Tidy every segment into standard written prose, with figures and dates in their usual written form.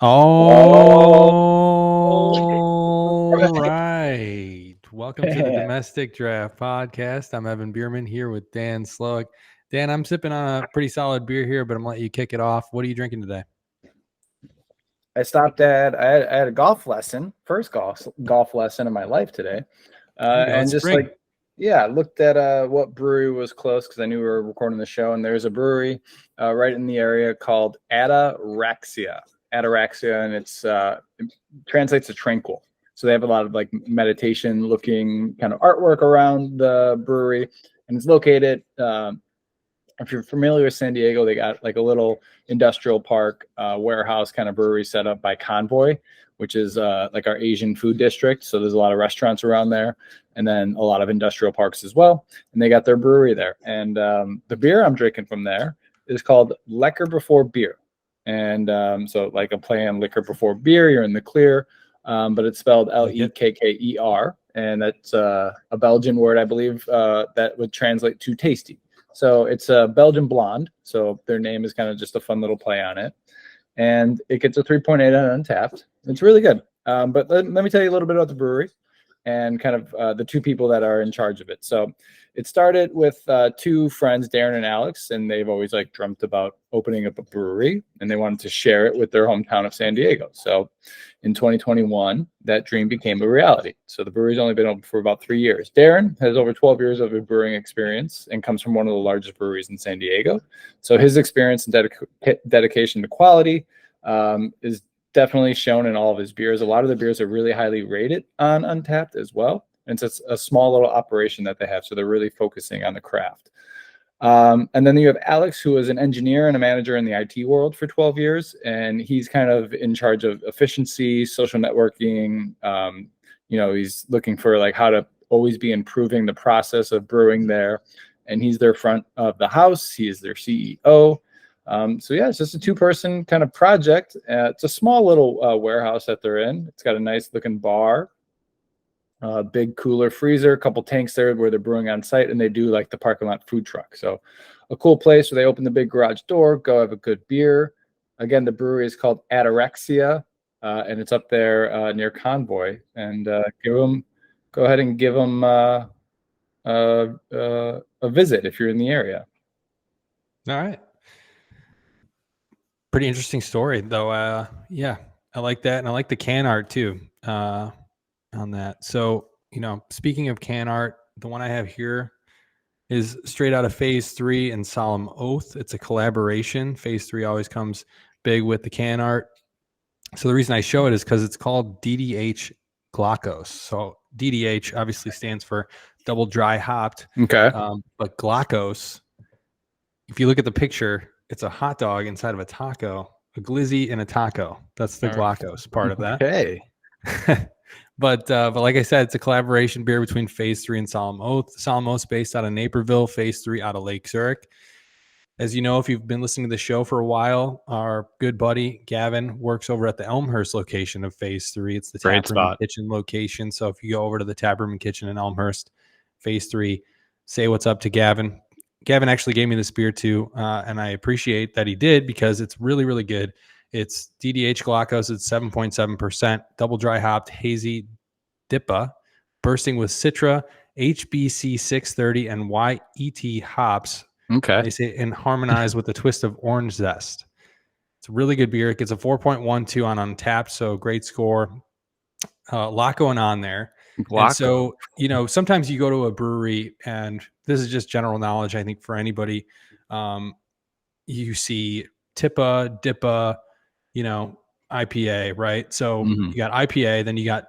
All right. Welcome to the Domestic Draft Podcast. I'm Evan Bierman here with Dan Slowick. Dan, I'm sipping on a pretty solid beer here, but I'm going to let you kick it off. What are you drinking today? I had a golf lesson, first golf lesson in my life today. And just spring. looked at what brewery was close because I knew we were recording the show. And there's a brewery right in the area called Ataraxia, and it translates to tranquil. So they have a lot of like meditation looking kind of artwork around the brewery, and it's located. If you're familiar with San Diego, they got like a little industrial park warehouse kind of brewery set up by Convoy, which is like our Asian food district. So there's a lot of restaurants around there, and then a lot of industrial parks as well. And they got their brewery there. And the beer I'm drinking from there is called Lekker Before Beer. And so like a play on liquor before beer, you're in the clear, but it's spelled Lekker. And that's a Belgian word, I believe, that would translate to tasty. So it's a Belgian blonde. So their name is kind of just a fun little play on it. And it gets a 3.8 on Untappd. It's really good. But let me tell you a little bit about the brewery and kind of the two people that are in charge of it. So it started with two friends, Darren and Alex, and they've always like dreamt about opening up a brewery, and they wanted to share it with their hometown of San Diego. So in 2021, that dream became a reality. So the brewery's only been open for about 3 years. Darren has over 12 years of a brewing experience and comes from one of the largest breweries in San Diego. So his experience and dedication to quality is definitely shown in all of his beers. A lot of the beers are really highly rated on Untappd as well. And it's a small little operation that they have. So they're really focusing on the craft. And then you have Alex, who is an engineer and a manager in the IT world for 12 years. And he's kind of in charge of efficiency, social networking. He's looking for like how to always be improving the process of brewing there. And he's their front of the house. He is their CEO. It's just a 2-person kind of project. It's a small little warehouse that they're in. It's got a nice looking bar. Big cooler freezer, a couple tanks there where they're brewing on site, and they do like the parking lot food truck. So a cool place where they open the big garage door, go have a good beer. Again, the brewery is called Ataraxia, and it's up there near Convoy. And go ahead and give them a visit if you're in the area. All right. Pretty interesting story, though. I like that, and I like the can art too. On that. So, speaking of can art, the one I have here is straight out of Phase 3 and Solemn Oath. It's a collaboration. Phase 3 always comes big with the can art. So the reason I show it is because it's called DDH Glacos. So DDH obviously stands for double dry hopped. Okay. But Glacos, if you look at the picture, it's a hot dog inside of a taco, a glizzy and a taco. That's the Glacos part of that. Okay. But like I said, it's a collaboration beer between Phase 3 and Solemn Oath. Solemn Oath's based out of Naperville, Phase 3 out of Lake Zurich. As you know, if you've been listening to the show for a while, our good buddy Gavin works over at the Elmhurst location of Phase 3. It's the Taproom and Kitchen location. So if you go over to the Taproom and Kitchen in Elmhurst, Phase 3, say what's up to Gavin. Gavin actually gave me this beer too, and I appreciate that he did because it's really, really good. It's DDH Glacos. It's 7.7%, double dry hopped, hazy DIPA, bursting with Citra, HBC 630, and YET hops. Okay. They say and harmonize with a twist of orange zest. It's a really good beer. It gets a 4.12 on Untappd, so great score. A lot going on there. And so, sometimes you go to a brewery, and this is just general knowledge, I think, for anybody. You see TIPA, DIPA, IPA, right? So you got IPA, then you got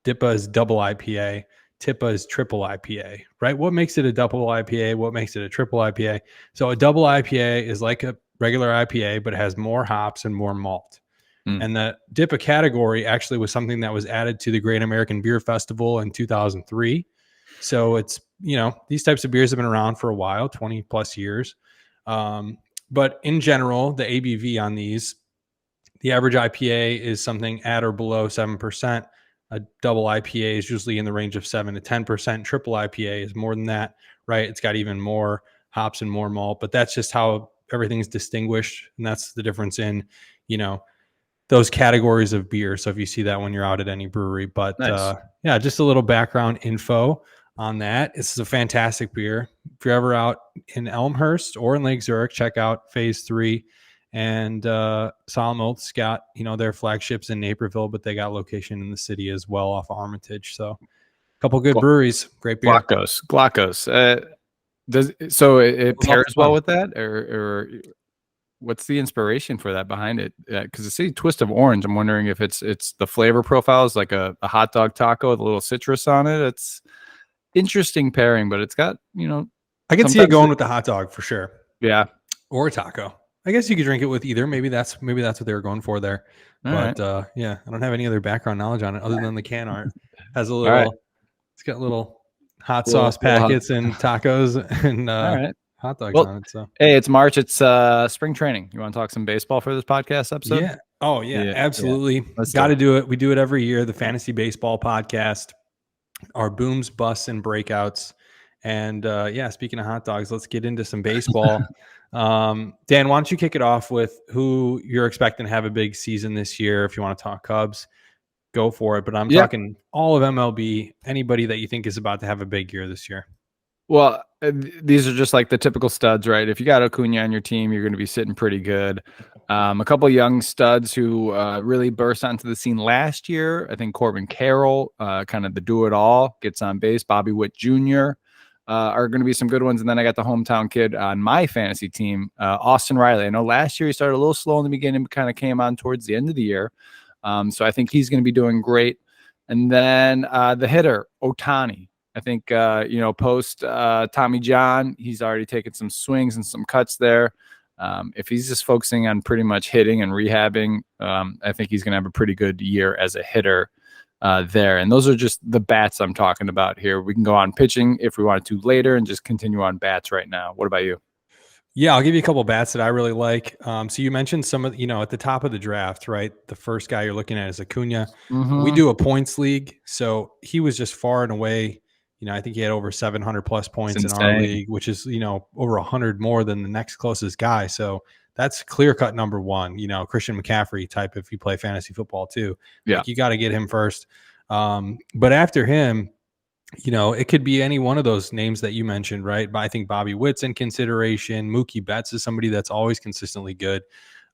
DIPA is double IPA, TIPA is triple IPA, right? What makes it a double IPA? What makes it a triple IPA? So a double IPA is like a regular IPA, but it has more hops and more malt. And the DIPA category actually was something that was added to the Great American Beer Festival in 2003. So it's, these types of beers have been around for a while, 20 plus years. But in general, the ABV on these, the average IPA is something at or below 7%. A double IPA is usually in the range of 7 to 10%. Triple IPA is more than that, right? It's got even more hops and more malt, but that's just how everything's distinguished. And that's the difference in, those categories of beer. So if you see that when you're out at any brewery, but Nice. yeah, just a little background info on that. This is a fantastic beer. If you're ever out in Elmhurst or in Lake Zurich, check out Phase 3. And Solemn Oath's got, their flagships in Naperville, but they got location in the city as well off of Armitage. So a couple good breweries, great beer. Glockos. It pairs well with that, or what's the inspiration for that behind it? Because it's a twist of orange. I'm wondering if it's the flavor profile is like a hot dog taco with a little citrus on it. It's interesting pairing, but it's got I can see it going with the hot dog for sure. Yeah, or a taco. I guess you could drink it with either. Maybe that's what they were going for there. But yeah, I don't have any other background knowledge on it other than the can art has a little. It's got little hot sauce packets and tacos and hot dogs on it. So hey, it's March. It's spring training. You want to talk some baseball for this podcast episode? Yeah. Oh yeah, absolutely. Got to do it. We do it every year. The Fantasy Baseball Podcast, our booms, busts, and breakouts. And speaking of hot dogs, let's get into some baseball. Dan, why don't you kick it off with who you're expecting to have a big season this year? If you want to talk Cubs, go for it. But I'm talking all of MLB, anybody that you think is about to have a big year this year. Well, these are just like the typical studs, right? If you got Acuna on your team, you're going to be sitting pretty good. A couple of young studs who really burst onto the scene last year. I think Corbin Carroll, kind of the do-it-all, gets on base. Bobby Witt Jr. Are going to be some good ones. And then I got the hometown kid on my fantasy team, Austin Riley. I know last year he started a little slow in the beginning, but kind of came on towards the end of the year. So I think he's going to be doing great. And then the hitter, Ohtani. I think, post Tommy John, he's already taken some swings and some cuts there. If he's just focusing on pretty much hitting and rehabbing, I think he's going to have a pretty good year as a hitter there. And those are just the bats I'm talking about here. We can go on pitching if we wanted to later and just continue on bats right now. What about you? Yeah, I'll give you a couple of bats that I really like. So you mentioned some of, at the top of the draft, right? The first guy you're looking at is Acuna. Mm-hmm. We do a points league. So he was just far and away. I think he had over 700 plus points in our league, which is, over 100 more than the next closest guy. So that's clear cut number one, Christian McCaffrey type if you play fantasy football too. Yeah. Like you got to get him first. But after him, it could be any one of those names that you mentioned, right? But I think Bobby Witt's in consideration. Mookie Betts is somebody that's always consistently good.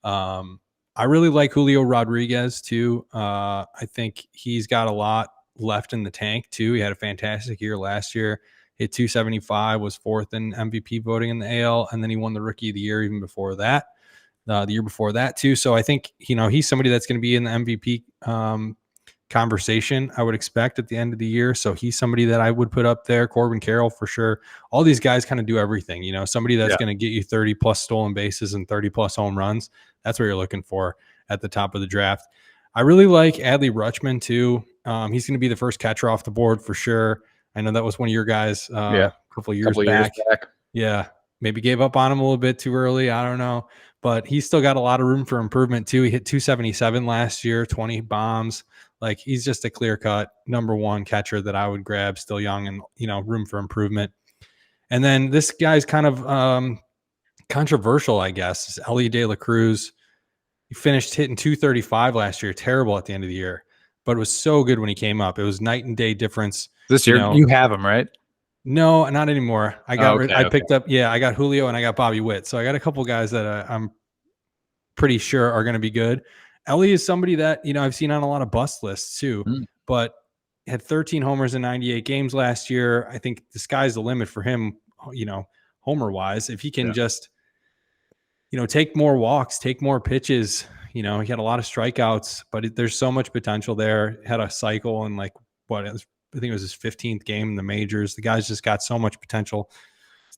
I really like Julio Rodriguez too. I think he's got a lot left in the tank too. He had a fantastic year last year. Hit 275, was fourth in MVP voting in the AL, and then he won the Rookie of the Year even before that, the year before that too. So I think he's somebody that's going to be in the MVP conversation, I would expect at the end of the year. So he's somebody that I would put up there. Corbin Carroll for sure. All these guys kind of do everything. Somebody that's going to get you 30 plus stolen bases and 30 plus home runs. That's what you're looking for at the top of the draft. I really like Adley Rutschman too. He's going to be the first catcher off the board for sure. I know that was one of your guys a couple of years back. Yeah, maybe gave up on him a little bit too early. I don't know. But he's still got a lot of room for improvement too. He hit 277 last year, 20 bombs. Like he's just a clear-cut number one catcher that I would grab, still young and, room for improvement. And then this guy's kind of controversial, I guess, is Elly De La Cruz. He finished hitting 235 last year, terrible at the end of the year, but it was so good when he came up. It was night and day difference. This year, you have him, right? No, not anymore. I got I picked up, I got Julio and I got Bobby Witt. So I got a couple guys that I'm pretty sure are going to be good. Elly is somebody that, I've seen on a lot of bust lists too, but had 13 homers in 98 games last year. I think the sky's the limit for him, homer wise. If he can just, take more walks, take more pitches, he had a lot of strikeouts, but there's so much potential there. Had a cycle and I think it was his 15th game in the majors. The guy's just got so much potential.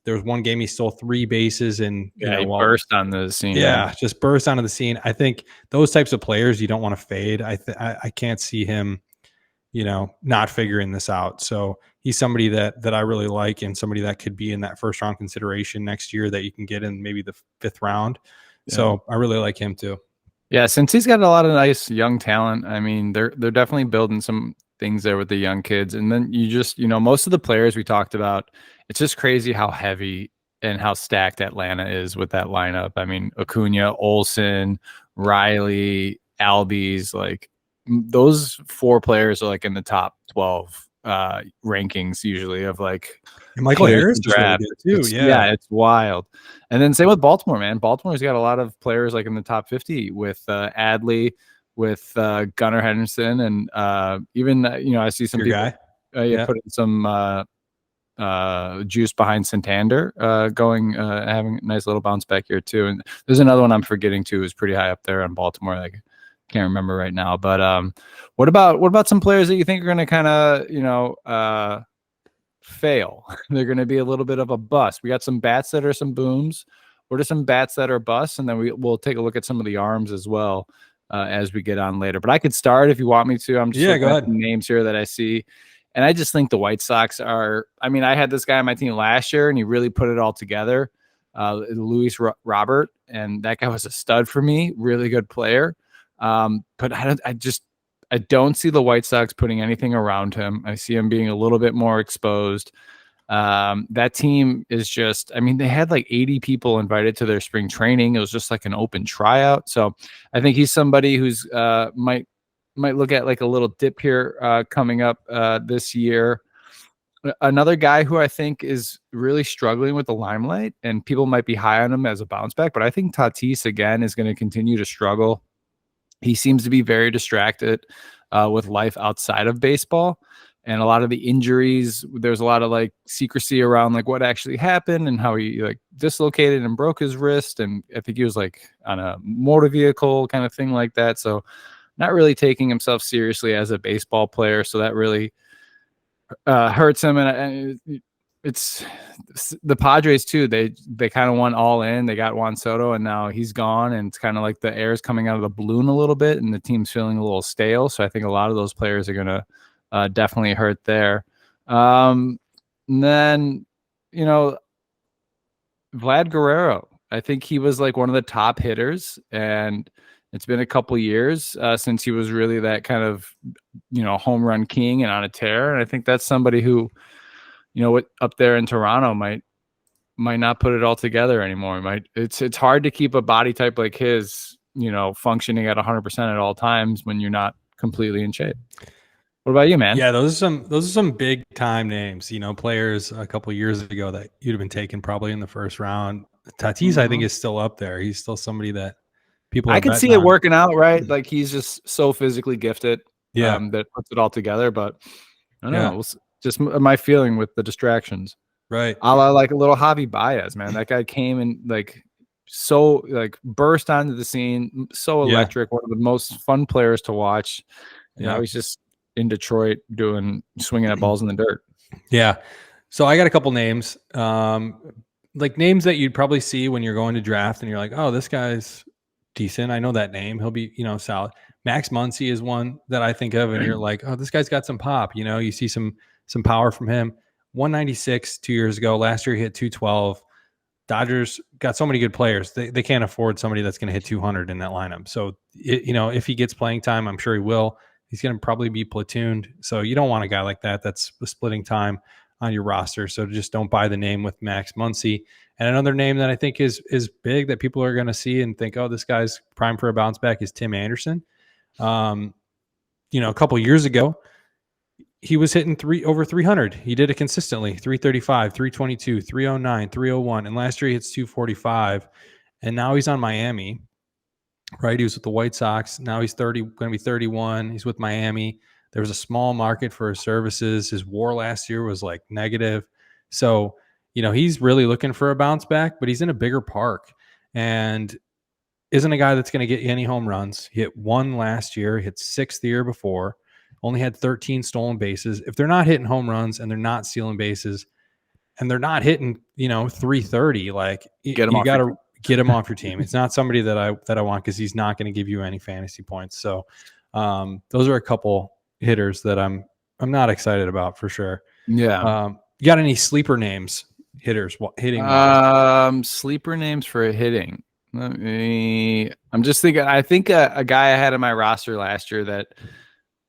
There was one game he stole 3 bases and he burst on the scene. Yeah, just burst onto the scene. I think those types of players you don't want to fade. I can't see him, not figuring this out. So he's somebody that I really like and somebody that could be in that first round consideration next year that you can get in maybe the 5th round. Yeah. So I really like him too. Yeah, since he's got a lot of nice young talent, I mean, they're definitely building some things there with the young kids. And then you just, most of the players we talked about, it's just crazy how heavy and how stacked Atlanta is with that lineup. I mean, Acuna, Olsen, Riley, Albies, like those 4 players are like in the top 12 rankings usually of like and Michael hitters Harris to is really draft. good too. It's wild. And then same with Baltimore, man. Baltimore's got a lot of players like in the top 50 with Adley, with Gunnar Henderson, and even I see some Your people guy. putting some juice behind Santander, going having a nice little bounce back here too. And there's another one I'm forgetting too, who's pretty high up there on Baltimore. Like can't remember right now. But what about some players that you think are going to kind of fail? They're going to be a little bit of a bust. We got some bats that are some booms. What are some bats that are busts? And then we'll take a look at some of the arms as well as we get on later. But I could start if you want me to. I'm just looking at some names here that I see. And I just think the White Sox are, I mean, I had this guy on my team last year and he really put it all together. Luis Robert, and that guy was a stud for me, really good player. But I don't see the White Sox putting anything around him. I see him being a little bit more exposed. That team is just, I mean, they had like 80 people invited to their spring training. It was just like an open tryout. So I think he's somebody who's might look at like a little dip here coming up this year. Another guy who I think is really struggling with the limelight, and people might be high on him as a bounce back, but I think Tatis again is going to continue to struggle. He seems to be very distracted with life outside of baseball, and a lot of the injuries, there's a lot of like secrecy around like what actually happened and how he like dislocated and broke his wrist. And I think he was like on a motor vehicle kind of thing like that. So not really taking himself seriously as a baseball player. So that really hurts him. And it's the Padres too. They kind of went all in. They got Juan Soto and now he's gone. And it's kind of like the air is coming out of the balloon a little bit and the team's feeling a little stale. So I think a lot of those players are going to definitely hurt there. And then, Vlad Guerrero, I think he was like one of the top hitters, and it's been a couple years since he was really that kind of, home run king and on a tear. And I think that's somebody who, up there in Toronto might not put it all together anymore. It's hard to keep a body type like his, functioning at 100% at all times when you're not completely in shape. What about you, man? Yeah, those are some big time names, players a couple years ago that you'd have been taken probably in the first round. Tatis, I think, is still up there. He's still somebody that people I can see it working out, right? Like he's just so physically gifted, that puts it all together. But I don't know, just my feeling with the distractions, right? A la like a little Javi Baez, man. That guy came and like so like burst onto the scene, so electric, one of the most fun players to watch. He's just in Detroit swinging at balls in the dirt. Yeah. So I got a couple names, like names that you'd probably see when you're going to draft and you're like, oh, this guy's decent. I know that name. He'll be, solid. Max Muncy is one that I think of and you're like, oh, this guy's got some pop. You see some power from him. 196 2 years ago. Last year he hit 212. Dodgers got so many good players. They can't afford somebody that's going to hit 200 in that lineup. So, if he gets playing time, I'm sure he will. He's going to probably be platooned. So you don't want a guy like that that's splitting time on your roster. So just don't buy the name with Max Muncy. And another name that I think is big that people are going to see and think, oh, this guy's prime for a bounce back is Tim Anderson. A couple years ago, he was hitting over 300. He did it consistently, 335, 322, 309, 301. And last year he hits 245. And now he's on Miami. Right, he was with the White Sox. Now he's going to be 31. He's with Miami. There was a small market for his services. His WAR last year was like negative. So, he's really looking for a bounce back, but he's in a bigger park and isn't a guy that's going to get you any home runs. He hit 1 last year, hit 6 the year before, only had 13 stolen bases. If they're not hitting home runs and they're not stealing bases and they're not hitting, 330, like you got to get him off your team. It's not somebody that I want because he's not going to give you any fantasy points. So those are a couple hitters that I'm not excited about for sure. Yeah. You got any sleeper names hitters hitting? Sleeper names for hitting. I'm just thinking. I think a guy I had in my roster last year that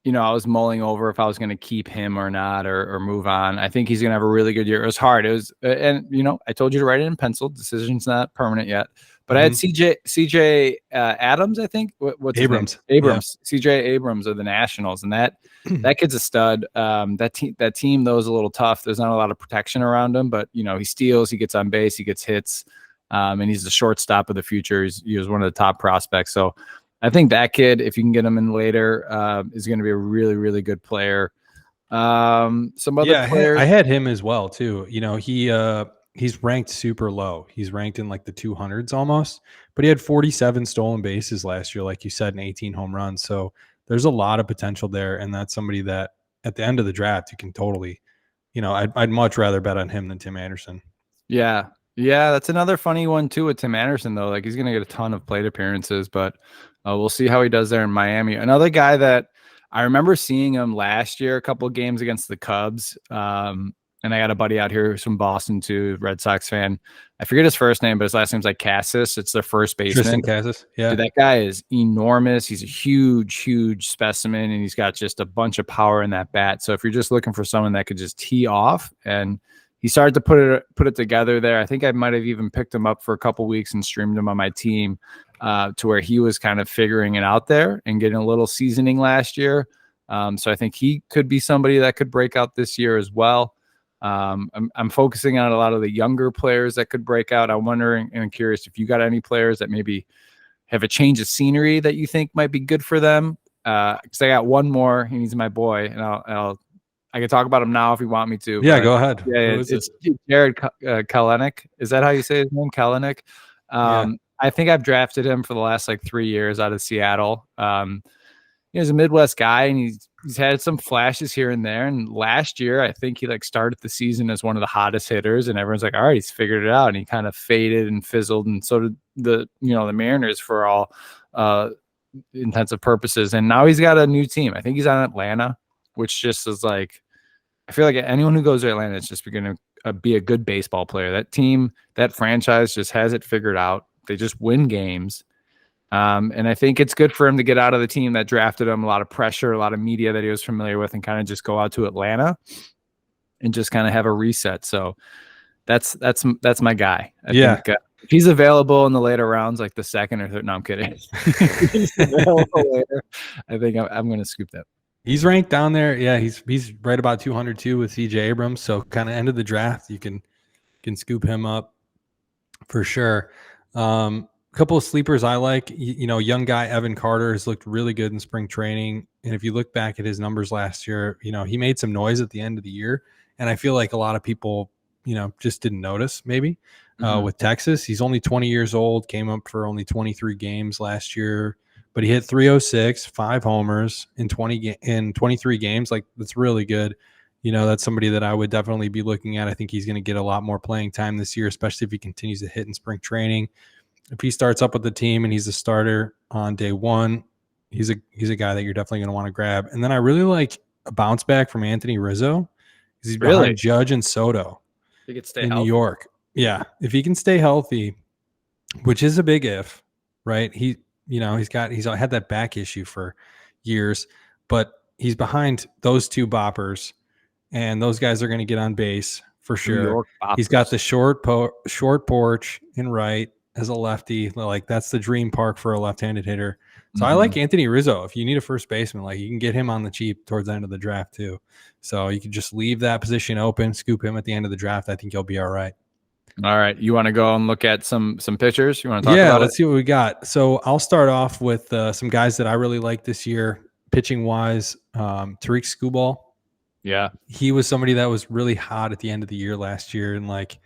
I was mulling over if I was going to keep him or not, or move on. I think he's going to have a really good year. It was hard. It was, and I told you to write it in pencil. Decision's not permanent yet, But I had CJ Adams, I think. What's his name? Abrams. Yeah. CJ Abrams of the Nationals, and that kid's a stud. That team though is a little tough. There's not a lot of protection around him, but he steals, he gets on base, he gets hits, and he's the shortstop of the future. He was one of the top prospects. So I think that kid, if you can get him in later, is going to be a really, really good player. Some other players. I had him as well too. He's ranked super low. He's ranked in like the 200s almost, but he had 47 stolen bases last year, like you said, and 18 home runs. So there's a lot of potential there, and that's somebody that at the end of the draft you can totally, I'd much rather bet on him than Tim Anderson. Yeah, that's another funny one too with Tim Anderson though. Like he's going to get a ton of plate appearances, but we'll see how he does there in Miami. Another guy that I remember seeing him last year, a couple of games against the Cubs. And I got a buddy out here who's from Boston too, Red Sox fan. I forget his first name, but his last name's like Cassis. It's their first baseman. Tristan Cassis. Yeah. Dude, that guy is enormous. He's a huge, huge specimen, and he's got just a bunch of power in that bat. So if you're just looking for someone that could just tee off, and he started to put it together there. I think I might have even picked him up for a couple weeks and streamed him on my team to where he was kind of figuring it out there and getting a little seasoning last year. So I think he could be somebody that could break out this year as well. I'm focusing on a lot of the younger players that could break out. I'm wondering and I'm curious if you got any players that maybe have a change of scenery that you think might be good for them. Because I got one more, and he's my boy, and I can talk about him now if you want me to. Yeah, go ahead. Yeah, it's Jared Kelenic. Is that how you say his name? Kelenic. I think I've drafted him for the last like 3 years out of Seattle. He's a Midwest guy, and he's had some flashes here and there. And last year, I think he started the season as one of the hottest hitters, and everyone's like, all right, he's figured it out. And he kind of faded and fizzled, and so did the Mariners for all intensive purposes. And now he's got a new team. I think he's on Atlanta, which just is like, I feel like anyone who goes to Atlanta is just going to be a good baseball player. That team, that franchise just has it figured out. They just win games. And I think it's good for him to get out of the team that drafted him, a lot of pressure, a lot of media that he was familiar with, and kind of just go out to Atlanta and just kind of have a reset. So that's my guy. I think if he's available in the later rounds, like the second or third, no, I'm kidding. If he's available later, I think I'm going to scoop that. He's ranked down there. Yeah, he's right about 202 with CJ Abrams. So kind of end of the draft, you can scoop him up for sure. A couple of sleepers I like. Young guy Evan Carter has looked really good in spring training. And if you look back at his numbers last year, he made some noise at the end of the year. And I feel like a lot of people, just didn't notice maybe with Texas. He's only 20 years old, came up for only 23 games last year. But he hit 306, 5 homers in 23 games. Like, that's really good. That's somebody that I would definitely be looking at. I think he's going to get a lot more playing time this year, especially if he continues to hit in spring training. If he starts up with the team and he's a starter on day one, he's a guy that you're definitely going to want to grab. And then I really like a bounce back from Anthony Rizzo. He's behind Judge and Soto in New York. Yeah, if he can stay healthy, which is a big if, right? He's had that back issue for years, but he's behind those two boppers, and those guys are going to get on base for sure. He's got the short porch in right as a lefty. Like, that's the dream park for a left-handed hitter. So I like Anthony Rizzo. If you need a first baseman, like, you can get him on the cheap towards the end of the draft too. So you can just leave that position open, scoop him at the end of the draft. I think you'll be all right. All right. You want to go and look at some pitchers? You want to talk about it? Yeah, let's see what we got. So I'll start off with some guys that I really like this year, pitching-wise. Tariq Skubal. Yeah. He was somebody that was really hot at the end of the year last year. And, like,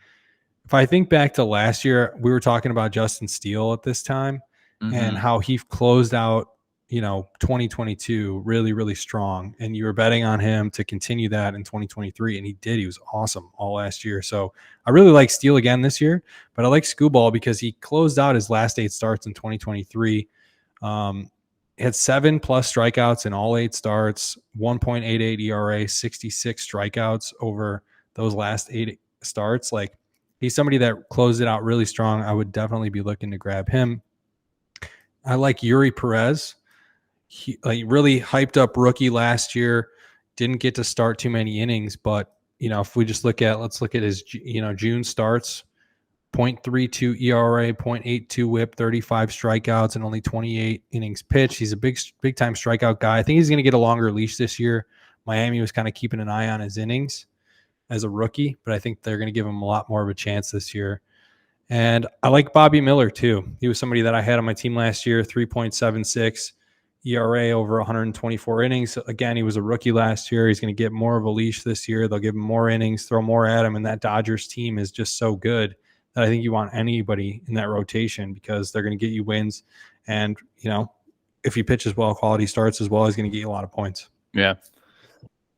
if I think back to last year, we were talking about Justin Steele at this time and how he closed out, 2022 really, really strong. And you were betting on him to continue that in 2023. And he did. He was awesome all last year. So I really like Steele again this year, but I like Skubal because he closed out his last 8 starts in 2023. He had 7+ strikeouts in all 8 starts, 1.88 ERA, 66 strikeouts over those last 8 starts. Like, he's somebody that closed it out really strong. I would definitely be looking to grab him. I like Yuri Perez. He really hyped up rookie last year. Didn't get to start too many innings, but if we just let's look at his June starts. .32 ERA, .82 WHIP, 35 strikeouts, and only 28 innings pitched. He's a big time strikeout guy. I think he's going to get a longer leash this year. Miami was kind of keeping an eye on his innings as a rookie, but I think they're going to give him a lot more of a chance this year. And I like Bobby Miller too. He was somebody that I had on my team last year, 3.76 ERA over 124 innings. Again, he was a rookie last year. He's going to get more of a leash this year. They'll give him more innings, throw more at him, and that Dodgers team is just so good that I think you want anybody in that rotation because they're going to get you wins. And, if he pitches well, quality starts as well, he's going to get you a lot of points. Yeah.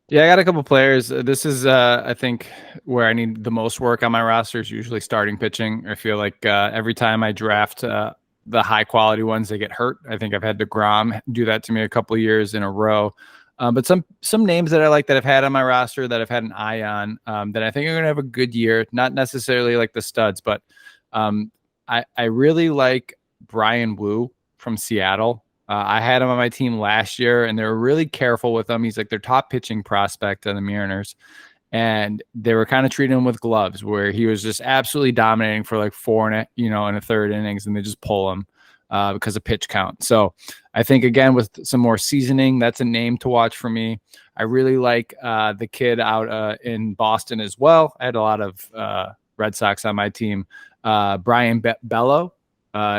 Yeah, I got a couple players. This is, I think, where I need the most work on my roster is usually starting pitching. I feel like every time I draft the high-quality ones, they get hurt. I think I've had DeGrom do that to me a couple of years in a row. But some names that I like that I've had on my roster that I've had an eye on that I think are going to have a good year, not necessarily like the studs, but I really like Brian Wu from Seattle. I had him on my team last year, and they were really careful with him. He's like their top pitching prospect on the Mariners, and they were kind of treating him with gloves, where he was just absolutely dominating for like 4 and a third innings, and they just pull him because of pitch count. So I think, again, with some more seasoning, that's a name to watch for me. I really like the kid out in Boston as well. I had a lot of Red Sox on my team. Brian Bello.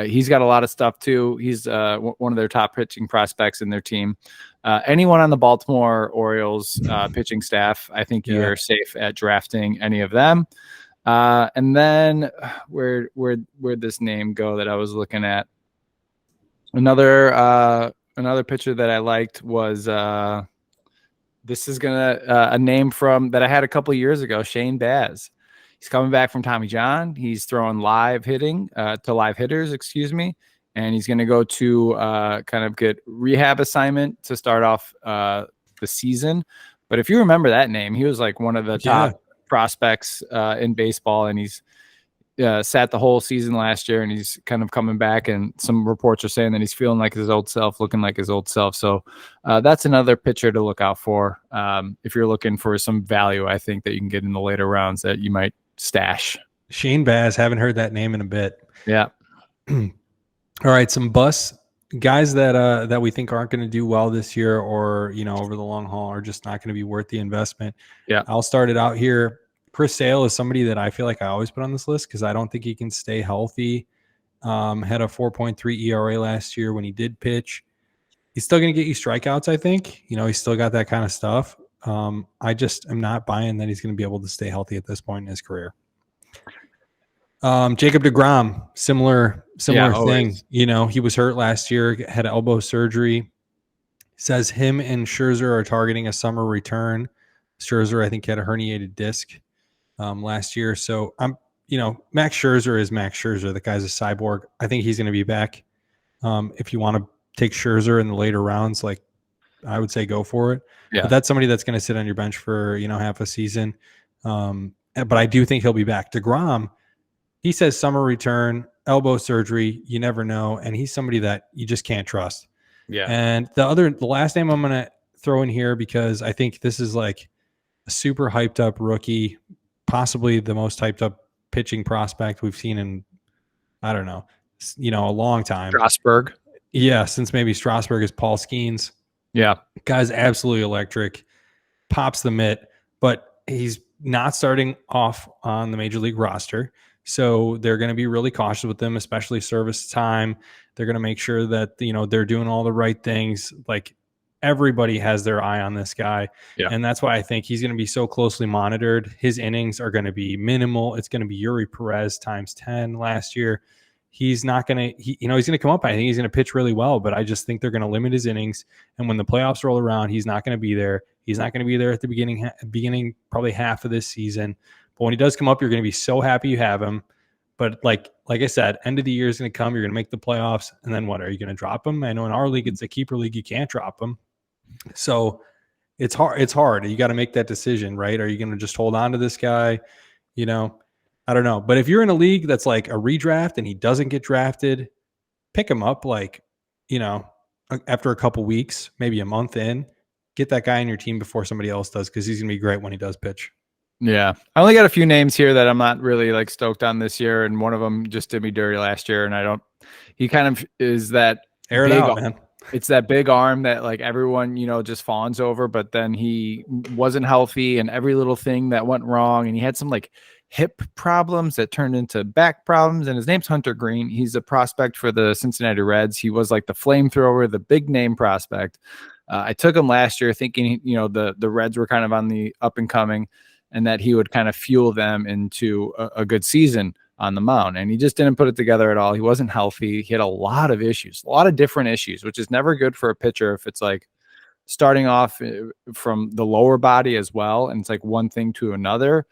He's got a lot of stuff too. He's one of their top pitching prospects in their team. Anyone on the Baltimore Orioles pitching staff, I think you're safe at drafting any of them. And then where'd this name go that I was looking at? Another pitcher that I liked was this is a name from that I had a couple of years ago, Shane Baz. He's coming back from Tommy John. He's throwing live hitters, and he's going to go to kind of get rehab assignment to start off the season. But if you remember that name, he was like one of the top prospects in baseball, and he's sat the whole season last year, and he's kind of coming back, and some reports are saying that he's feeling like his old self, looking like his old self. So that's another pitcher to look out for if you're looking for some value, I think, that you can get in the later rounds that you might stash. Shane Baz, haven't heard that name in a bit. Yeah. All right, some guys that we think aren't going to do well this year, or over the long haul are just not going to be worth the investment. Yeah, I'll start it out here. Chris Sale is somebody that I feel like I always put on this list because I don't think he can stay healthy. Had a 4.3 ERA last year when he did pitch. He's still going to get you strikeouts, I think. He's still got that kind of stuff. I just am not buying that he's going to be able to stay healthy at this point in his career. Jacob deGrom, similar thing. Always. He was hurt last year, had elbow surgery. Says him and Scherzer are targeting a summer return. Scherzer, I think, had a herniated disc last year. So Max Scherzer is Max Scherzer. The guy's a cyborg. I think he's going to be back. If you want to take Scherzer in the later rounds, like I would say go for it. Yeah. But that's somebody that's going to sit on your bench for, half a season. But I do think he'll be back. DeGrom, he says summer return, elbow surgery, you never know. And he's somebody that you just can't trust. Yeah. And the last name I'm going to throw in here, because I think this is like a super hyped up rookie, possibly the most hyped up pitching prospect we've seen in, I don't know, a long time. Strasburg. Yeah. Since maybe Strasburg, is Paul Skeens. Yeah. Guy's absolutely electric, pops the mitt, but he's not starting off on the major league roster. So they're going to be really cautious with them, especially service time. They're going to make sure that, they're doing all the right things. Like everybody has their eye on this guy. Yeah. And that's why I think he's going to be so closely monitored. His innings are going to be minimal. It's going to be Yuri Perez times 10 last year. He's not going to, he's going to come up. I think he's going to pitch really well, but I just think they're going to limit his innings. And when the playoffs roll around, he's not going to be there. He's not going to be there at the beginning, probably half of this season. But when he does come up, you're going to be so happy you have him. But like I said, end of the year is going to come. You're going to make the playoffs. And then what? Are you going to drop him? I know in our league, it's a keeper league. You can't drop him. So it's hard. It's hard. You got to make that decision, right? Are you going to just hold on to this guy? I don't know. But if you're in a league that's like a redraft and he doesn't get drafted, pick him up after a couple weeks, maybe a month in. Get that guy in your team before somebody else does, because he's going to be great when he does pitch. Yeah. I only got a few names here that I'm not really like stoked on this year. And one of them just did me dirty last year. And he kind of is that Air it big, out, man. it's that big arm that like everyone, just fawns over, but then he wasn't healthy and every little thing that went wrong. And he had some like hip problems that turned into back problems. And his name's Hunter Green. He's a prospect for the Cincinnati Reds. He was like the flamethrower, the big name prospect. I took him last year thinking, the Reds were kind of on the up and coming and that he would kind of fuel them into a good season on the mound. And he just didn't put it together at all. He wasn't healthy. He had a lot of issues, a lot of different issues, which is never good for a pitcher if it's like starting off from the lower body as well. And it's like one thing to another.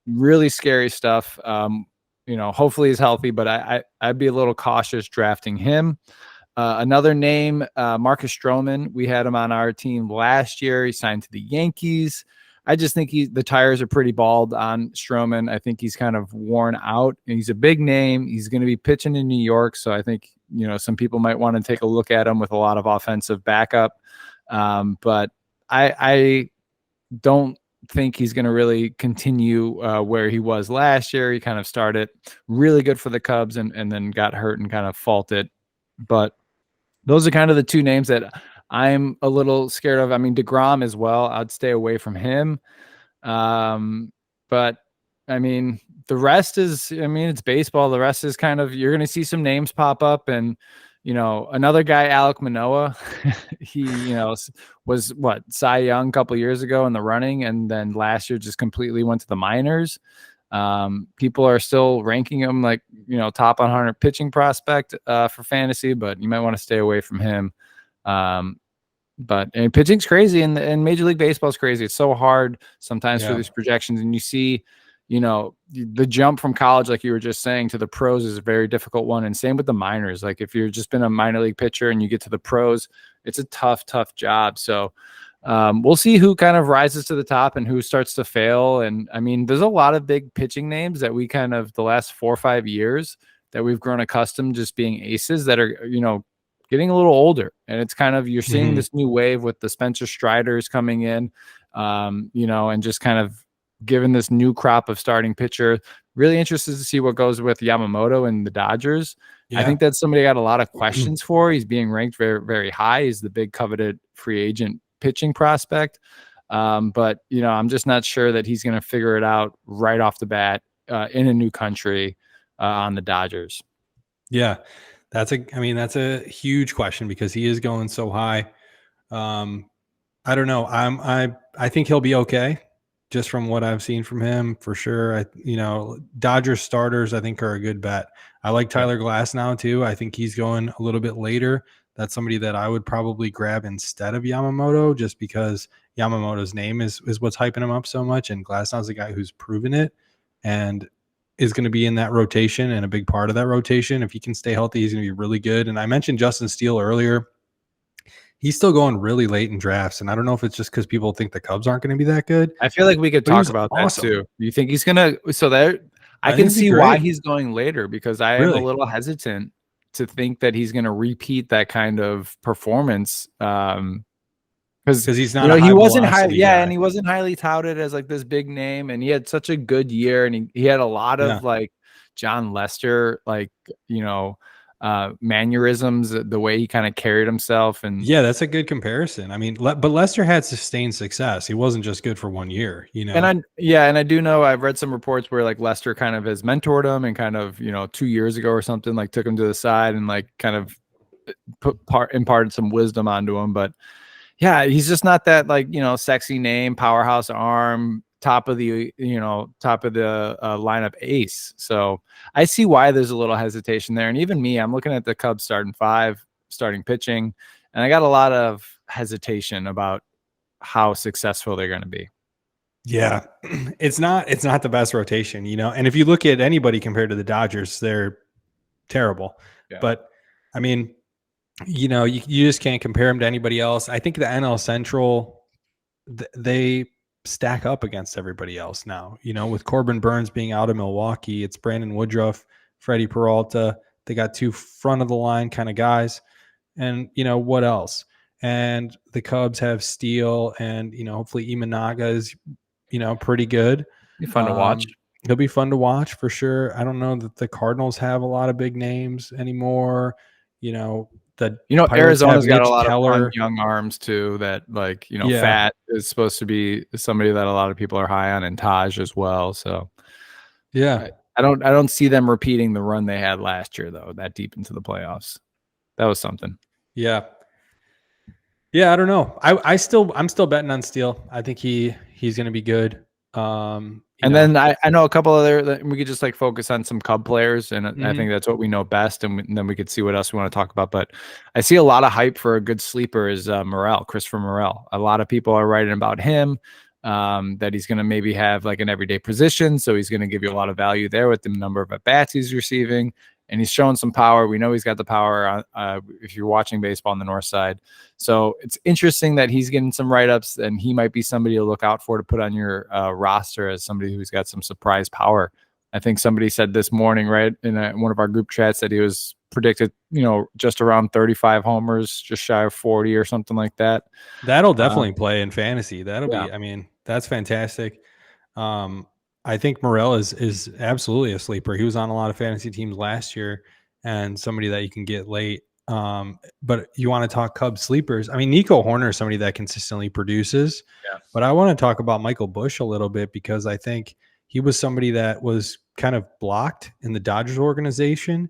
Really scary stuff. Hopefully he's healthy, but I'd be a little cautious drafting him. Another name, Marcus Stroman. We had him on our team last year. He signed to the Yankees. I just think the tires are pretty bald on Stroman. I think he's kind of worn out. He's a big name. He's going to be pitching in New York. So I think, some people might want to take a look at him with a lot of offensive backup. But I don't think he's going to really continue where he was last year. He kind of started really good for the Cubs and then got hurt and kind of faulted. But those are kind of the two names that I'm a little scared of. I mean, DeGrom as well. I'd stay away from him. But I mean, the rest is, it's baseball. The rest is kind of, you're going to see some names pop up and, another guy, Alek Manoah, he, was Cy Young a couple years ago in the running. And then last year just completely went to the minors. People are still ranking him like, top 100 pitching prospect for fantasy, but you might want to stay away from him. But pitching's crazy and Major League Baseball is crazy. It's so hard sometimes for these projections. And you see, the jump from college, like you were just saying, to the pros is a very difficult one. And same with the minors. Like if you've just been a minor league pitcher and you get to the pros, it's a tough job. So we'll see who kind of rises to the top and who starts to fail. And I mean, there's a lot of big pitching names that we kind of the last 4 or 5 years that we've grown accustomed just being aces that are, getting a little older. And it's kind of, you're seeing this new wave with the Spencer Striders coming in, and just kind of given this new crop of starting pitcher. Really interested to see what goes with Yamamoto and the Dodgers. I think that's somebody I got a lot of questions for. He's being ranked very, very high. He's the big coveted free agent pitching prospect. But, I'm just not sure that he's going to figure it out right off the bat in a new country on the Dodgers. Yeah, that's a huge question because he is going so high. I don't know. I think he'll be okay just from what I've seen from him for sure. Dodgers starters, I think are a good bet. I like Tyler Glass now too. I think he's going a little bit later. That's somebody that I would probably grab instead of Yamamoto just because Yamamoto's name is what's hyping him up so much. And Glasnow's a guy who's proven it and is going to be in that rotation and a big part of that rotation. If he can stay healthy, he's going to be really good. And I mentioned Justin Steele earlier. He's still going really late in drafts. And I don't know if it's just because people think the Cubs aren't going to be that good. I feel like we could talk about that too. You think he's going to, so there, I can see why he's going later because I am a little hesitant to think that he's going to repeat that kind of performance. Because he's not, he wasn't highly, and he wasn't highly touted as like this big name, and he had such a good year, and he had a lot of like John Lester, like mannerisms, the way he kind of carried himself, and that's a good comparison. I mean, but Lester had sustained success. He wasn't just good for 1 year, And I do know I've read some reports where like Lester kind of has mentored him and kind of 2 years ago or something like took him to the side and like kind of imparted some wisdom onto him, but. Yeah, he's just not that like, sexy name, powerhouse arm, top of the lineup ace. So I see why there's a little hesitation there. And even me, I'm looking at the Cubs starting 5, starting pitching, and I got a lot of hesitation about how successful they're going to be. Yeah, it's not the best rotation, and if you look at anybody compared to the Dodgers, they're terrible. Yeah. But I mean, you just can't compare them to anybody else. I think the NL Central, they stack up against everybody else now. With Corbin Burns being out of Milwaukee, it's Brandon Woodruff, Freddie Peralta. They got 2 front of the line kind of guys. And, what else? And the Cubs have Steele and, hopefully Imanaga is, pretty good. Be fun to watch. He'll be fun to watch for sure. I don't know that the Cardinals have a lot of big names anymore. The Pirates Arizona's have got a Mitch lot of fun Keller. young arms too. That Yeah. Fat is supposed to be somebody that a lot of people are high on, and Taj as well. So Yeah. I don't see them repeating the run they had last year though, that deep into the playoffs. That was something. Yeah. Yeah, I don't know. I'm still betting on Steele. I think he's going to be good. Then I know a couple other that we could just like focus on some Cub players, and I think that's what we know best, and then we could see what else we want to talk about. But I see a lot of hype for a good sleeper is Christopher Morel. A lot of people are writing about him, that he's going to maybe have like an everyday position, so he's going to give you a lot of value there with the number of at bats he's receiving, and he's showing some power. We know he's got the power if you're watching baseball on the north side. So it's interesting that he's getting some write-ups, and he might be somebody to look out for to put on your roster as somebody who's got some surprise power. I think somebody said this morning, right, in one of our group chats that he was predicted, just around 35 homers, just shy of 40 or something like that. That'll definitely play in fantasy. That'll yeah. be, I mean, that's fantastic. I think Morel is absolutely a sleeper. He was on a lot of fantasy teams last year and somebody that you can get late. But you want to talk Cubs sleepers. I mean, Nico Horner is somebody that consistently produces. Yeah. But I want to talk about Michael Busch a little bit because I think he was somebody that was kind of blocked in the Dodgers organization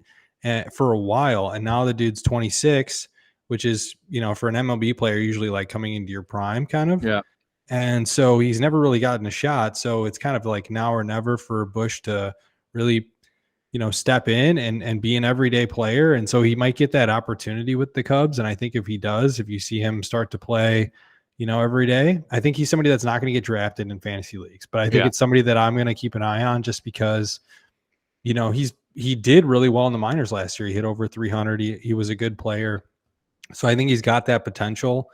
for a while. And now the dude's 26, which is, for an MLB player, usually like coming into your prime kind of. Yeah. And so he's never really gotten a shot. So it's kind of like now or never for Busch to really, step in and be an everyday player. And so he might get that opportunity with the Cubs. And I think if he does, if you see him start to play, every day, I think he's somebody that's not going to get drafted in fantasy leagues. But I think it's somebody that I'm going to keep an eye on just because, he did really well in the minors last year. He hit over 300. He was a good player. So I think he's got that potential.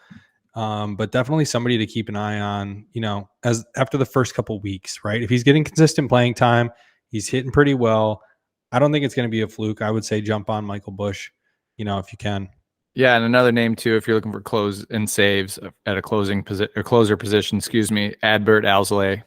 But definitely somebody to keep an eye on, as after the first couple weeks, right? If he's getting consistent playing time, he's hitting pretty well. I don't think it's going to be a fluke. I would say jump on Michael Busch, if you can. Yeah, and another name too, if you're looking for close and saves at a closer position, Adbert Alzolay.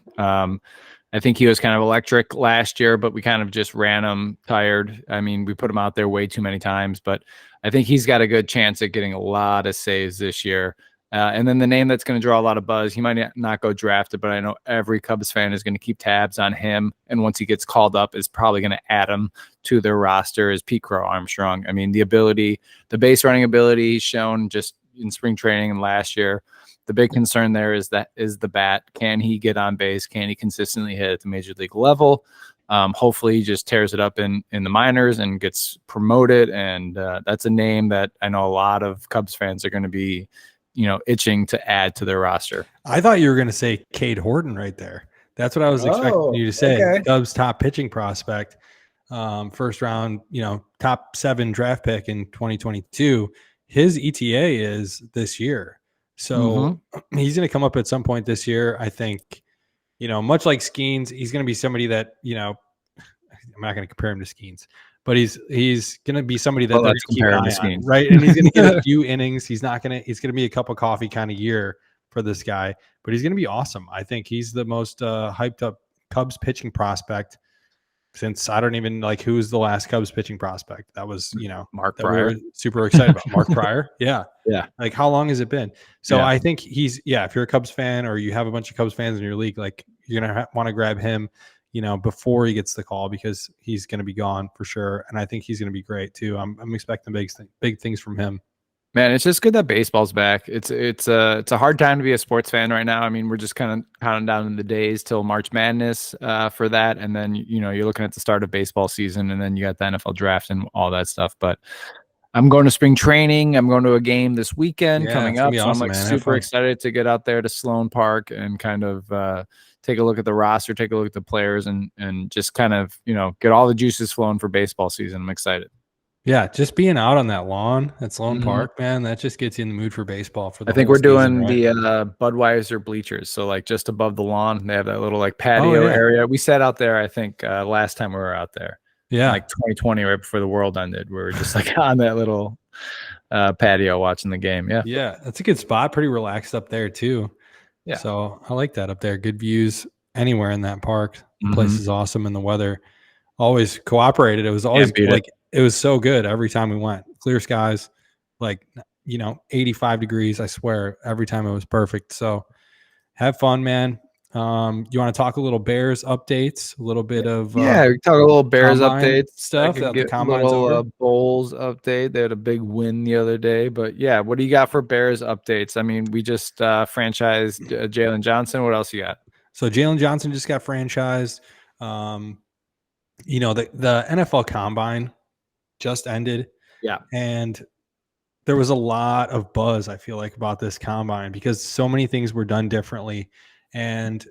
I think he was kind of electric last year, but we kind of just ran him tired. I mean, we put him out there way too many times, but I think he's got a good chance at getting a lot of saves this year. And then the name that's going to draw a lot of buzz, he might not go drafted, but I know every Cubs fan is going to keep tabs on him. And once he gets called up, is probably going to add him to their roster is Pete Crow Armstrong. I mean, the base running ability he's shown just in spring training and last year. The big concern there is the bat. Can he get on base? Can he consistently hit at the major league level? Hopefully he just tears it up in the minors and gets promoted. And that's a name that I know a lot of Cubs fans are going to be itching to add to their roster. I thought you were going to say Cade Horton right there. That's what I was expecting you to say. Okay. Cubs top pitching prospect, first round, top 7 draft pick in 2022. His ETA is this year. So he's going to come up at some point this year. I think, much like Skeens, he's going to be somebody that, I'm not going to compare him to Skeens, but he's going to be somebody that they're going to keep an eye on, right? And he's going to get a few innings. He's going to be a cup of coffee kind of year for this guy, but he's going to be awesome. I think he's the most hyped up Cubs pitching prospect since I don't even like who's the last Cubs pitching prospect. That was, Mark Pryor. We were super excited about Mark Pryor. Yeah. Yeah. Like how long has it been? So I think if you're a Cubs fan or you have a bunch of Cubs fans in your league, like you're going to want to grab him, before he gets the call because he's going to be gone for sure. And I think he's going to be great too. I'm expecting big things from him. Man, it's just good that baseball's back. It's a hard time to be a sports fan right now. I mean, we're just kind of counting down the days till March Madness for that, and then you're looking at the start of baseball season, and then you got the NFL draft and all that stuff. But I'm going to spring training. I'm going to a game this weekend coming up, so awesome, I'm super excited to get out there to Sloan Park and kind of take a look at the roster, take a look at the players, and just kind of get all the juices flowing for baseball season. I'm excited. Yeah, just being out on that lawn at Sloan Park, man, that just gets you in the mood for baseball. I think we're doing the Budweiser bleachers, so like just above the lawn, they have that little like patio area. We sat out there, I think, last time we were out there. Yeah, like 2020, right before the world ended. We were just like on that little patio watching the game. Yeah, yeah, that's a good spot. Pretty relaxed up there too. Yeah, so I like that up there. Good views. anywhere in that park. The place is awesome, and the weather always cooperated. It was always like it was so good every time we went. Clear skies, like 85 degrees. I swear, every time it was perfect. So have fun, man. You want to talk a little Bears updates, a little bit of we talk a little Bears combine updates stuff. I could The get combine's little over. Bulls update. They had a big win the other day, but yeah, what do you got for Bears updates? I mean, we just franchised Jalen Johnson. What else you got? So Jalen Johnson just got franchised. The NFL Combine just ended. Yeah, and there was a lot of buzz, I feel like, about this combine because so many things were done differently. And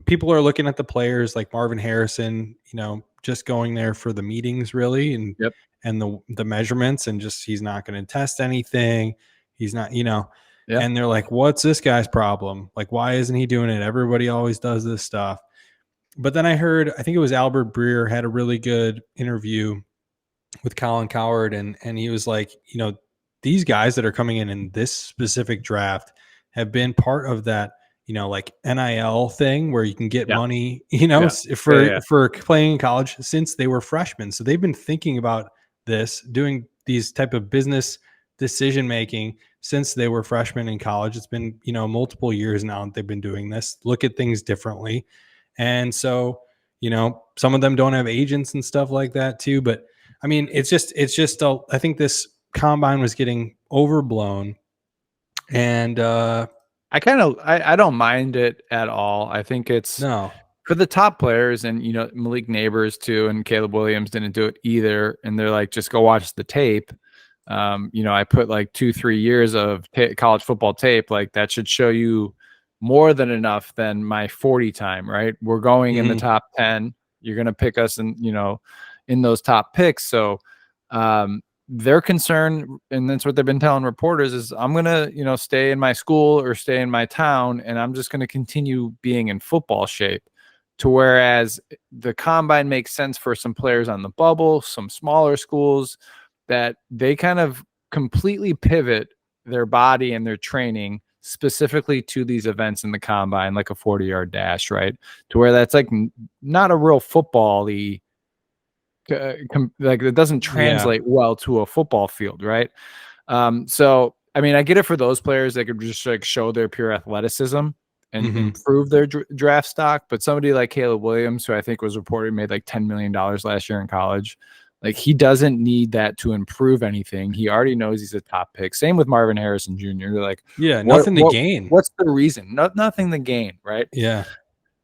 people are looking at the players like Marvin Harrison, just going there for the meetings really and the measurements, and just he's not going to test anything. He's not, and they're like, what's this guy's problem? Like, why isn't he doing it? Everybody always does this stuff. But then I think it was Albert Breer had a really good interview with Colin Cowherd, and he was like, these guys that are coming in this specific draft have been part of that, like NIL thing where you can get money, for playing in college since they were freshmen. So they've been thinking about this, doing these type of business decision making since they were freshmen in college. It's been, multiple years now that they've been doing this, look at things differently. And so, some of them don't have agents and stuff like that too, but I mean, I think this combine was getting overblown, and I don't mind it at all. I think it's for the top players, and Malik Neighbors too, and Caleb Williams didn't do it either, and they're like, just go watch the tape. I put like 2-3 years of college football tape, like that should show you more than enough than my 40 time, right? We're going in the top 10. You're going to pick us in those top picks. So their concern, and that's what they've been telling reporters, is I'm going to, stay in my school or stay in my town, and I'm just going to continue being in football shape. To whereas the combine makes sense for some players on the bubble, some smaller schools, that they kind of completely pivot their body and their training specifically to these events in the combine, like a 40-yard dash, right? To where that's like not a real football-y, like it doesn't translate well to a football field, right? So I mean, I get it for those players that could just like show their pure athleticism and improve their draft stock. But somebody like Caleb Williams, who I think was reported made like $10 million last year in college, like he doesn't need that to improve anything. He already knows he's a top pick. Same with Marvin Harrison Jr. They're like, nothing to gain. What's the reason? Nothing to gain, right? Yeah.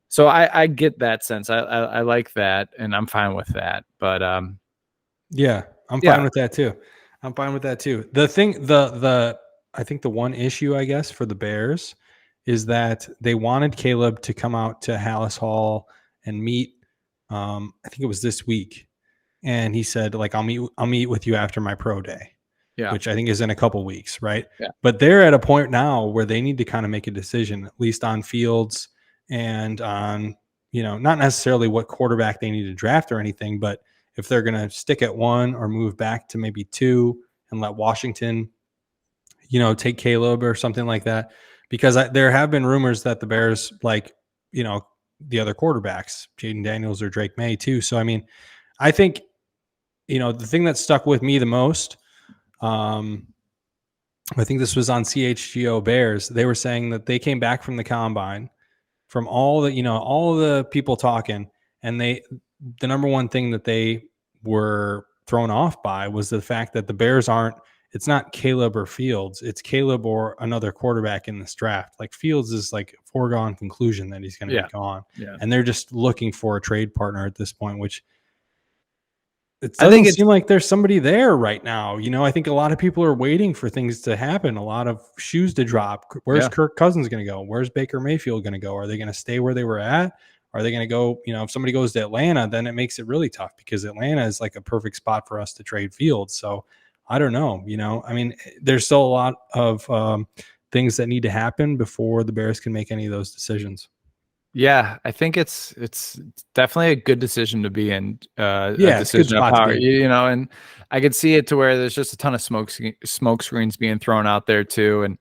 So I get that sense. I like that, and I'm fine with that. But I'm fine with that too. I'm fine with that too. The thing, I think the one issue, I guess, for the Bears is that they wanted Caleb to come out to Hallis Hall and meet. I think it was this week. And he said, like, I'll meet with you after my pro day, which I think is in a couple weeks, right? Yeah. But they're at a point now where they need to kind of make a decision, at least on Fields and on, not necessarily what quarterback they need to draft or anything, but if they're going to stick at one or move back to maybe 2 and let Washington, take Caleb or something like that. Because there have been rumors that the Bears like, the other quarterbacks, Jaden Daniels or Drake May too. So, I mean, I think, the thing that stuck with me the most, I think this was on CHGO Bears. They were saying that they came back from the combine, from all the people talking, and the number one thing that they were thrown off by was the fact that the Bears it's not Caleb or Fields, it's Caleb or another quarterback in this draft. Like Fields is like a foregone conclusion that he's going to be gone. Yeah. And they're just looking for a trade partner at this point, which it doesn't seem like there's somebody there right now. I think a lot of people are waiting for things to happen, a lot of shoes to drop. Where's Kirk Cousins going to go? Where's Baker Mayfield going to go? Are they going to stay where they were at? Are they going to go, if somebody goes to Atlanta, then it makes it really tough because Atlanta is like a perfect spot for us to trade Fields. So I don't know, I mean, there's still a lot of things that need to happen before the Bears can make any of those decisions. Yeah, I think it's definitely a good decision to be in. A decision of power, and I could see it to where there's just a ton of smoke screens being thrown out there too. And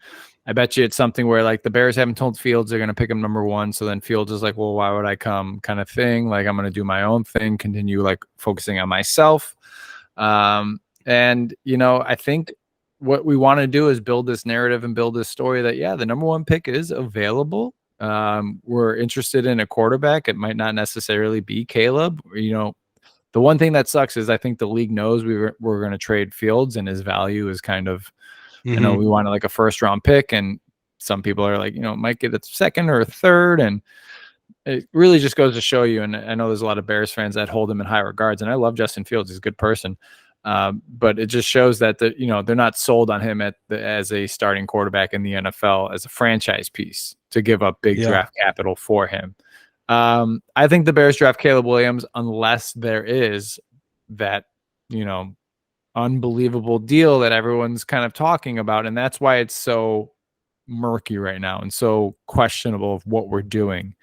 I bet you it's something where like the Bears haven't told Fields they're going to pick him number 1. So then Fields is like, well, why would I come kind of thing? Like, I'm going to do my own thing, continue like focusing on myself. And, you know, I think what we want to do is build this narrative and build this story that, yeah, the number 1 pick is available. We're interested in a quarterback. It might not necessarily be Caleb. You know, the one thing that sucks is I think the league knows we're going to trade Fields, and his value is kind of, you know, we wanted like a 1st-round pick, and some people are like, you know, might get a 2nd or a 3rd. And it really just goes to show you. And I know there's a lot of Bears fans that hold him in high regards, and I love Justin Fields. He's a good person. But it just shows that you know, they're not sold on him as a starting quarterback in the NFL as a franchise piece to give up big draft capital for him. I think the Bears draft Caleb Williams unless there is that, you know, unbelievable deal that everyone's kind of talking about, and that's why it's so murky right now and so questionable of what we're doing.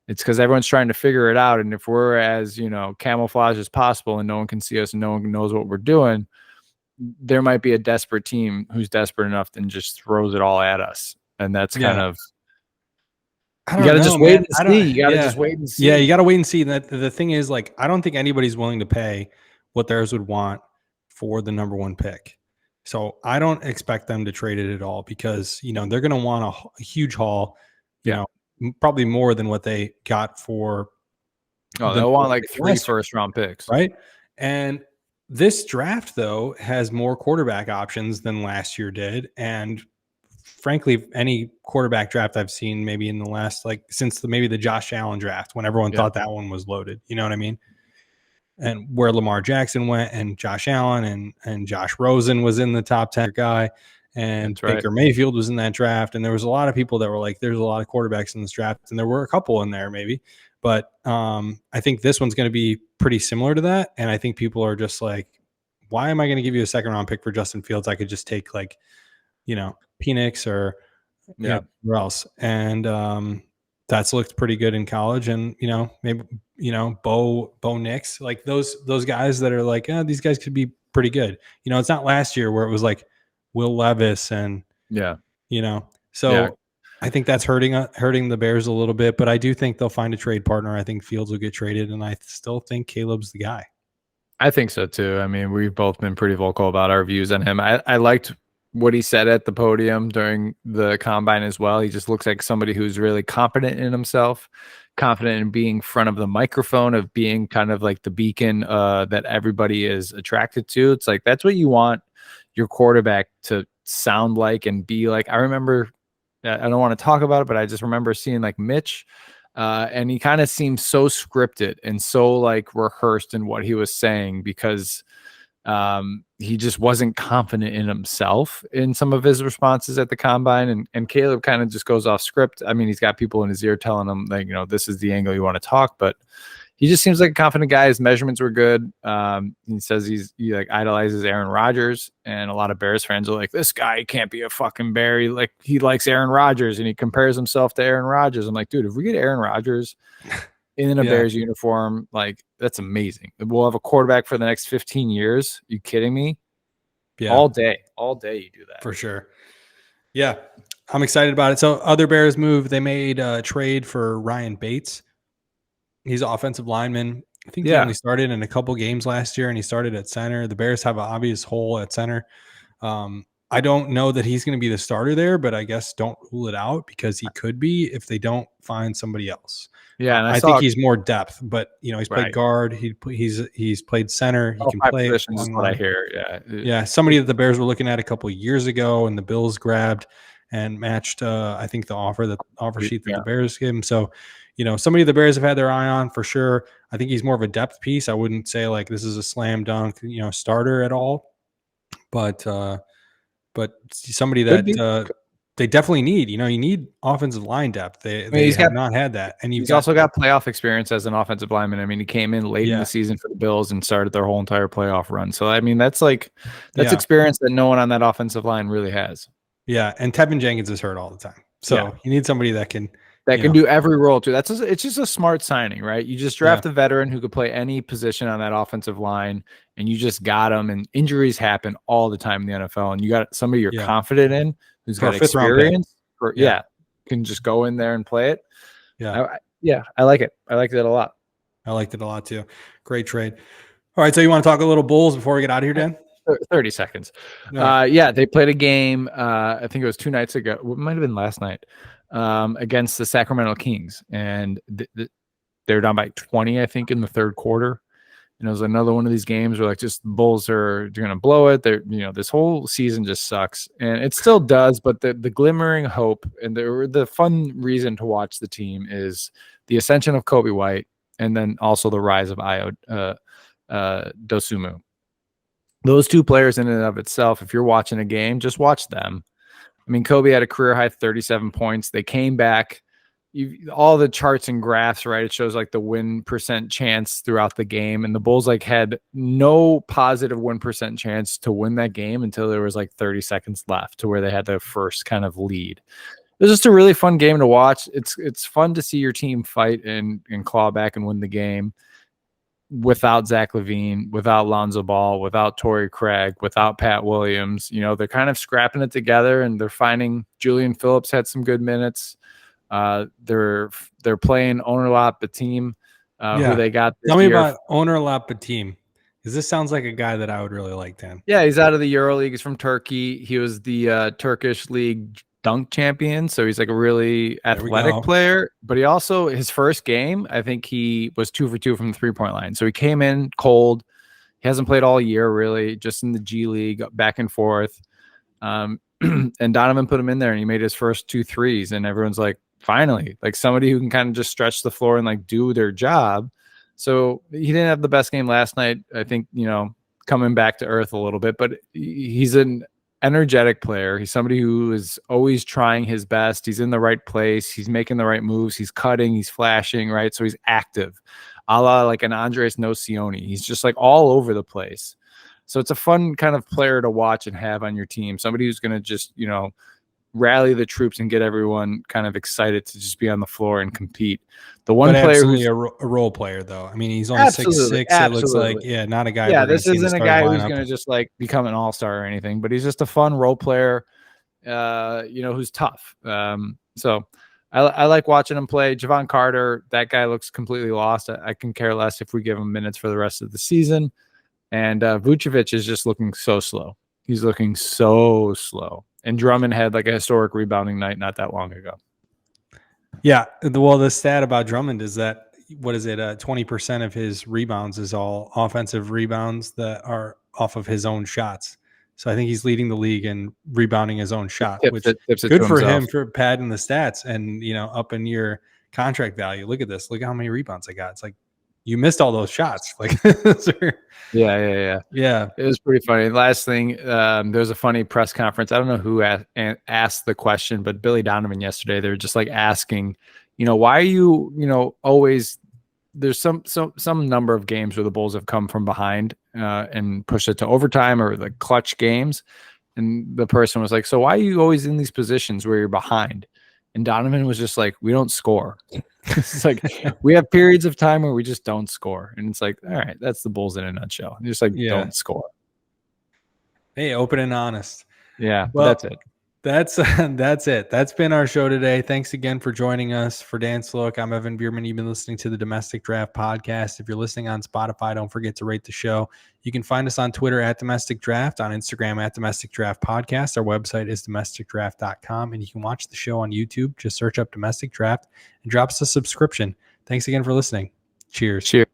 It's because everyone's trying to figure it out. And if we're as, you know, camouflage as possible and no one can see us and no one knows what we're doing, there might be a desperate team who's desperate enough and just throws it all at us. And that's kind of, you got to just wait and see. You got to just wait and see. Yeah, you got to wait and see. That the thing is, like, I don't think anybody's willing to pay what theirs would want for the number 1 pick. So I don't expect them to trade it at all because, you know, they're going to want a huge haul, you know, probably more than what they got for. They'll want like 3 first-round picks. Right. And this draft, though, has more quarterback options than last year did. And frankly, any quarterback draft I've seen maybe in the last, like, since maybe the Josh Allen draft, when everyone thought that one was loaded, you know what I mean? And where Lamar Jackson went and Josh Allen and Josh Rosen was in the top 10 guy, and Baker Mayfield was in that draft. And there was a lot of people that were like, there's a lot of quarterbacks in this draft, and there were a couple in there maybe, but I think this one's going to be pretty similar to that. And I think people are just like, why am I going to give you a 2nd-round pick for Justin Fields? I could just take, like, you know, Penix or where else. And that's looked pretty good in college. And, you know, maybe, you know, Bo Nix, like those guys that are like, these guys could be pretty good. You know, it's not last year where it was like Will Levis and, you know, so I think that's hurting the Bears a little bit, but I do think they'll find a trade partner. I think Fields will get traded, and I still think Caleb's the guy. I think so too. I mean, we've both been pretty vocal about our views on him. I liked what he said at the podium during the combine as well. He just looks like somebody who's really confident in himself, confident in being in front of the microphone, of being kind of like the beacon that everybody is attracted to. It's like, that's what you want your quarterback to sound like and be like. I remember, I don't want to talk about it, but I just remember seeing like Mitch, and he kind of seemed so scripted and so like rehearsed in what he was saying because he just wasn't confident in himself in some of his responses at the combine. And Caleb kind of just goes off script. I mean, he's got people in his ear telling him, like, you know, this is the angle you want to talk, but he just seems like a confident guy. His measurements were good. He says he like idolizes Aaron Rodgers, and a lot of Bears fans are like, this guy can't be a fucking Bear. He likes Aaron Rodgers, and he compares himself to Aaron Rodgers. I'm like, dude, if we get Aaron Rodgers in a Bears uniform, like, that's amazing. We'll have a quarterback for the next 15 years. You kidding me? Yeah. All day you do that. For sure. Yeah. I'm excited about it. So other Bears move, they made a trade for Ryan Bates. He's an offensive lineman. I think he only started in a couple games last year, and he started at center. The Bears have an obvious hole at center. I don't know that he's going to be the starter there, but I guess don't rule it out because he could be if they don't find somebody else. Yeah, and I think he's more depth, but you know, he's played guard. He's played center. He can play. Is what I hear. Yeah. Somebody that the Bears were looking at a couple of years ago, and the Bills grabbed and matched. I think the offer sheet that the Bears gave him. So, you know, somebody the Bears have had their eye on for sure. I think he's more of a depth piece. I wouldn't say like this is a slam dunk, you know, starter at all, but somebody that they definitely need. You know, you need offensive line depth. They have not had that, and he's also got playoff experience as an offensive lineman. I mean, he came in late in the season for the Bills and started their whole entire playoff run. So, I mean, that's experience that no one on that offensive line really has. Yeah, and Tevin Jenkins is hurt all the time, so you need somebody that can do every role too. It's just a smart signing, right? You just draft a veteran who could play any position on that offensive line, and you just got him. And injuries happen all the time in the NFL, and you got somebody you're confident in who's got experience. can just go in there and play it. Yeah. I like it. I liked it a lot. I liked it a lot too. Great trade. All right. So you want to talk a little Bulls before we get out of here, Dan? 30 seconds. Right. They played a game. I think it was 2 nights ago. It might have been last night against the Sacramento Kings. And they were down by 20, I think, in the third quarter. And it was another one of these games where like just the Bulls are going to blow it. They're, this whole season just sucks, and it still does. But the glimmering hope and the fun reason to watch the team is the ascension of Kobe White, and then also the rise of Dosunmu. Those two players in and of itself, if you're watching a game, just watch them. I mean, Kobe had a career high 37 points. They came back. All the charts and graphs, right? It shows like the win percent chance throughout the game, and the Bulls like had no positive win percent chance to win that game until there was like 30 seconds left, to where they had their first kind of lead. It was just a really fun game to watch. It's fun to see your team fight and claw back and win the game without Zach LaVine, without Lonzo Ball, without Torrey Craig, without Pat Williams. They're kind of scrapping it together, and they're finding Julian Phillips had some good minutes. They're playing Onuralp Batum, who they got this Tell me year. about Onuralp Batum, because this sounds like a guy that I would really like, Dan. Yeah, he's out of the EuroLeague. He's from Turkey. He was the Turkish League dunk champion, so he's like a really athletic player. But he also, his first game, I think he was 2 for 2 from the 3-point line. So he came in cold. He hasn't played all year, really, just in the G League, back and forth. And Donovan put him in there, and he made his first 2 threes, and everyone's like, finally, like somebody who can kind of just stretch the floor and like do their job. So he didn't have the best game last night. I think, coming back to earth a little bit, but he's an energetic player. He's somebody who is always trying his best. He's in the right place. He's making the right moves. He's cutting, he's flashing, right? So he's active, a la like an Andres Nocioni. He's just like all over the place. So it's a fun kind of player to watch and have on your team. Somebody who's going to just, rally the troops and get everyone kind of excited to just be on the floor and compete. The one player who's a role player, though. I mean, he's only 6'6". It looks like, not a guy. Yeah, this isn't a guy who's going to just like become an all-star or anything, but he's just a fun role player, who's tough. So I like watching him play. Javon Carter, that guy looks completely lost. I can care less if we give him minutes for the rest of the season. And Vucevic is just looking so slow. He's looking so slow. And Drummond had like a historic rebounding night not that long ago. Yeah. Well, the stat about Drummond is that, 20% of his rebounds is all offensive rebounds that are off of his own shots. So I think he's leading the league in rebounding his own shot, which is good for him for padding the stats and, up in your contract value. Look at this. Look at how many rebounds I got. It's like, you missed all those shots. Like, yeah. It was pretty funny. Last thing, there was a funny press conference. I don't know who asked the question, but Billy Donovan yesterday, they were just like asking, why are you, always, there's some number of games where the Bulls have come from behind and pushed it to overtime or the clutch games. And the person was like, so why are you always in these positions where you're behind? And Donovan was just like, we don't score. It's like, we have periods of time where we just don't score. And it's like, all right, that's the Bulls in a nutshell. Just like, don't score. Hey, open and honest. Yeah, well, that's it. That's it. That's been our show today. Thanks again for joining us. For Dan Slook, I'm Evan Bierman. You've been listening to the Domestic Draft Podcast. If you're listening on Spotify, don't forget to rate the show. You can find us on Twitter at Domestic Draft, on Instagram at Domestic Draft Podcast. Our website is domesticdraft.com, and you can watch the show on YouTube. Just search up Domestic Draft and drop us a subscription. Thanks again for listening. Cheers.